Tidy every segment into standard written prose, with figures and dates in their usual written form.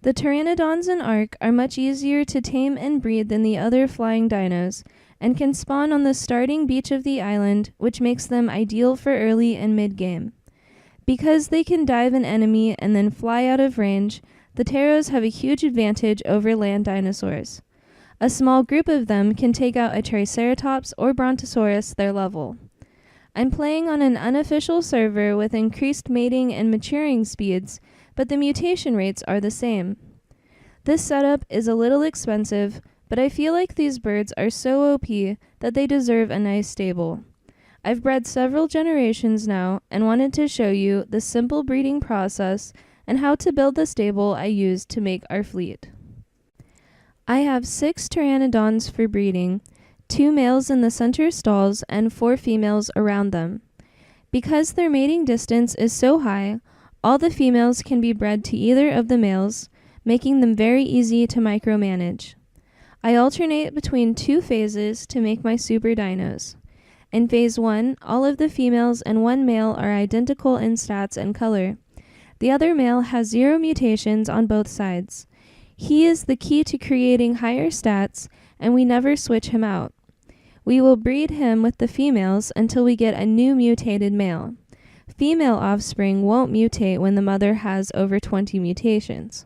The Pteranodons in ARK are much easier to tame and breed than the other flying dinos, and can spawn on the starting beach of the island, which makes them ideal for early and mid-game. Because they can dive an enemy and then fly out of range, the Pteros have a huge advantage over land dinosaurs. A small group of them can take out a Triceratops or Brontosaurus their level. I'm playing on an unofficial server with increased mating and maturing speeds, but the mutation rates are the same. This setup is a little expensive, but I feel like these birds are so OP that they deserve a nice stable. I've bred several generations now and wanted to show you the simple breeding process and how to build the stable I used to make our fleet. I have 6 Pteranodons for breeding, 2 males in the center stalls and 4 females around them. Because their mating distance is so high, all the females can be bred to either of the males, making them very easy to micromanage. I alternate between 2 phases to make my super dinos. In phase 1, all of the females and 1 male are identical in stats and color. The other male has 0 mutations on both sides. He is the key to creating higher stats, and we never switch him out. We will breed him with the females until we get a new mutated male. Female offspring won't mutate when the mother has over 20 mutations.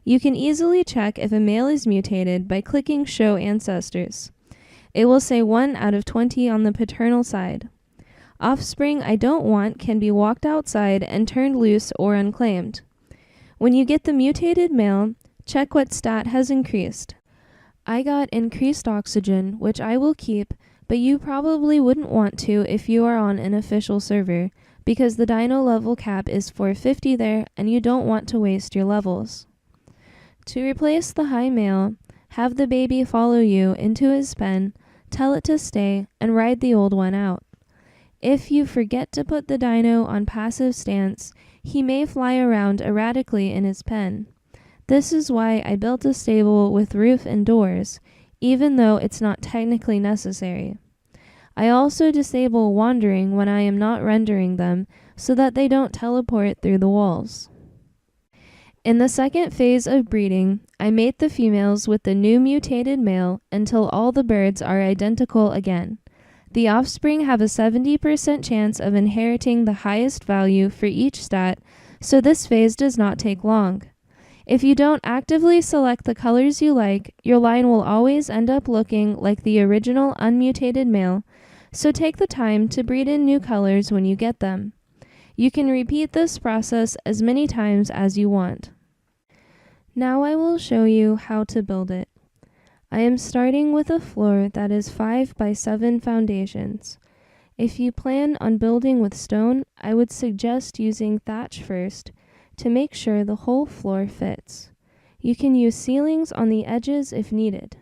You can easily check if a male is mutated by clicking Show Ancestors. It will say 1 out of 20 on the paternal side. Offspring I don't want can be walked outside and turned loose or unclaimed. When you get the mutated male, check what stat has increased. I got increased oxygen, which I will keep, but you probably wouldn't want to if you are on an official server, because the dino level cap is 450 there and you don't want to waste your levels. To replace the high male, have the baby follow you into his pen, tell it to stay, and ride the old one out. If you forget to put the dino on passive stance, he may fly around erratically in his pen. This is why I built a stable with roof and doors, even though it's not technically necessary. I also disable wandering when I am not rendering them, so that they don't teleport through the walls. In the second phase of breeding, I mate the females with the new mutated male until all the birds are identical again. The offspring have a 70% chance of inheriting the highest value for each stat, so this phase does not take long. If you don't actively select the colors you like, your line will always end up looking like the original unmutated male, so take the time to breed in new colors when you get them. You can repeat this process as many times as you want. Now I will show you how to build it. I am starting with a floor that is 5 by 7 foundations. If you plan on building with stone, I would suggest using thatch first to make sure the whole floor fits. You can use ceilings on the edges if needed.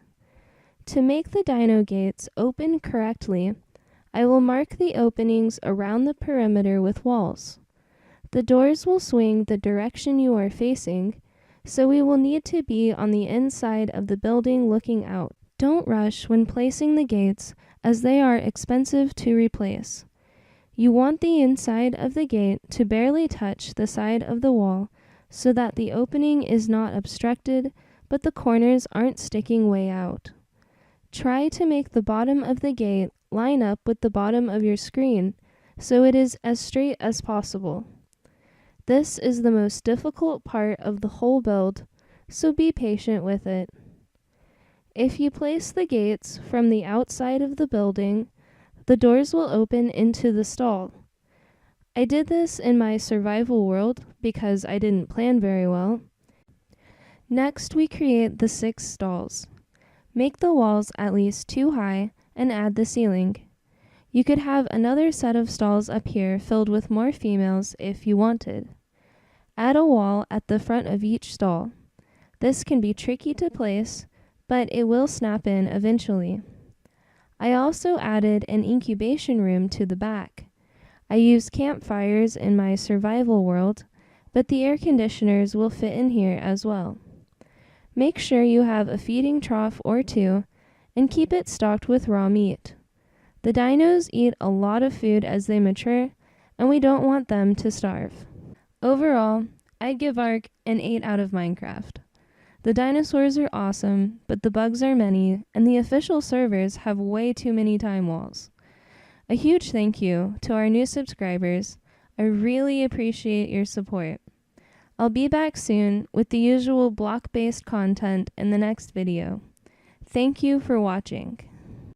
To make the dino gates open correctly, I will mark the openings around the perimeter with walls. The doors will swing the direction you are facing, so we will need to be on the inside of the building looking out. Don't rush when placing the gates, as they are expensive to replace. You want the inside of the gate to barely touch the side of the wall, so that the opening is not obstructed, but the corners aren't sticking way out. Try to make the bottom of the gate line up with the bottom of your screen, so it is as straight as possible. This is the most difficult part of the whole build, so be patient with it. If you place the gates from the outside of the building, the doors will open into the stall. I did this in my survival world because I didn't plan very well. Next, we create the 6 stalls. Make the walls at least 2 high and add the ceiling. You could have another set of stalls up here filled with more females if you wanted. Add a wall at the front of each stall. This can be tricky to place, but it will snap in eventually. I also added an incubation room to the back. I used campfires in my survival world, but the air conditioners will fit in here as well. Make sure you have a feeding trough or 2, and keep it stocked with raw meat. The dinos eat a lot of food as they mature, and we don't want them to starve. Overall, I'd give ARK an 8 out of Minecraft. The dinosaurs are awesome, but the bugs are many, and the official servers have way too many time walls. A huge thank you to our new subscribers. I really appreciate your support. I'll be back soon with the usual block-based content in the next video. Thank you for watching.